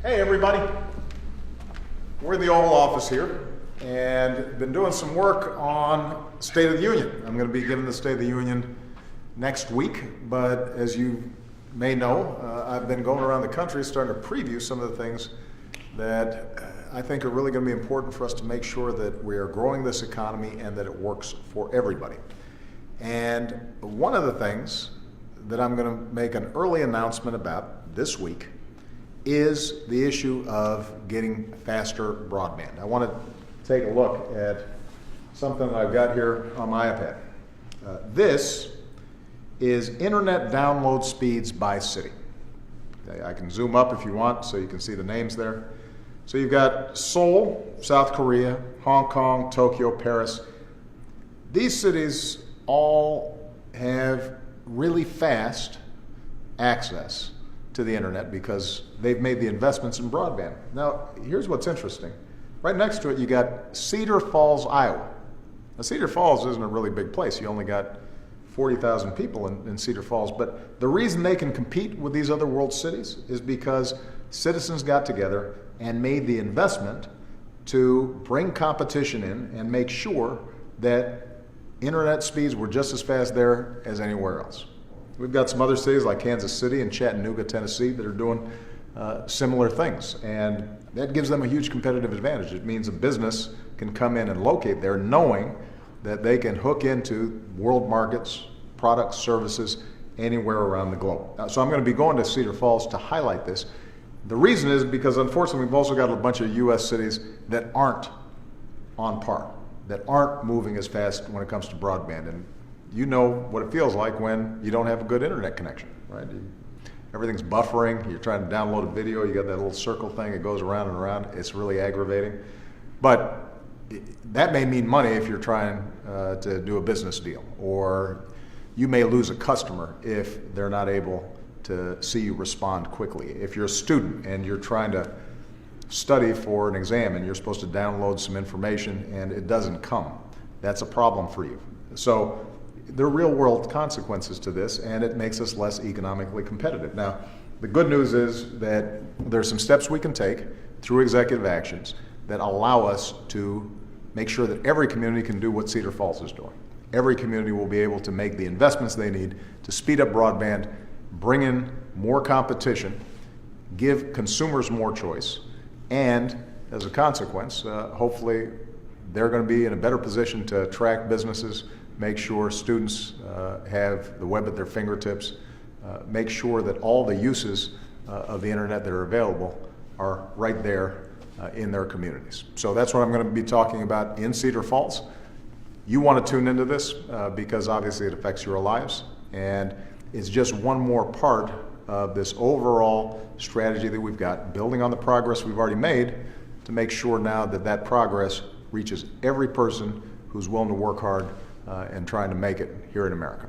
Hey everybody, we're in the Oval Office here and been doing some work on State of the Union. I'm going to be giving the State of the Union next week, but as you may know, I've been going around the country starting to preview some of the things that I think are really going to be important for us to make sure that we are growing this economy and that it works for everybody. And one of the things that I'm going to make an early announcement about this week is the issue of getting faster broadband. I want to take a look at something that I've got here on my iPad. This is internet download speeds by city. Okay, I can zoom up if you want so you can see the names there. So you've got Seoul, South Korea, Hong Kong, Tokyo, Paris. These cities all have really fast access to the internet because they've made the investments in broadband. Now, here's what's interesting. Right next to it, you got Cedar Falls, Iowa. Now, Cedar Falls isn't a really big place. You only got 40,000 people in Cedar Falls. But the reason they can compete with these other world cities is because citizens got together and made the investment to bring competition in and make sure that internet speeds were just as fast there as anywhere else. We've got some other cities like Kansas City and Chattanooga, Tennessee that are doing similar things, and that gives them a huge competitive advantage. It means a business can come in and locate there knowing that they can hook into world markets, products, services, anywhere around the globe. So I'm going to be going to Cedar Falls to highlight this. The reason is because unfortunately we've also got a bunch of U.S. cities that aren't on par, that aren't moving as fast when it comes to broadband. And you know what it feels like when you don't have a good internet connection, right? Everything's buffering, you're trying to download a video, you got that little circle thing, it goes around and around, it's really aggravating. But that may mean money if you're trying to do a business deal, or you may lose a customer if they're not able to see you respond quickly. If you're a student and you're trying to study for an exam and you're supposed to download some information and it doesn't come, that's a problem for you. So there are real world consequences to this, and it makes us less economically competitive. Now, the good news is that there's some steps we can take through executive actions that allow us to make sure that every community can do what Cedar Falls is doing. Every community will be able to make the investments they need to speed up broadband, bring in more competition, give consumers more choice, and as a consequence, hopefully they're going to be in a better position to attract businesses, make sure students have the web at their fingertips, make sure that all the uses of the internet that are available are right there in their communities. So that's what I'm going to be talking about in Cedar Falls. You want to tune into this because obviously it affects your lives, and it's just one more part of this overall strategy that we've got, building on the progress we've already made to make sure now that that progress reaches every person who's willing to work hard and trying to make it here in America.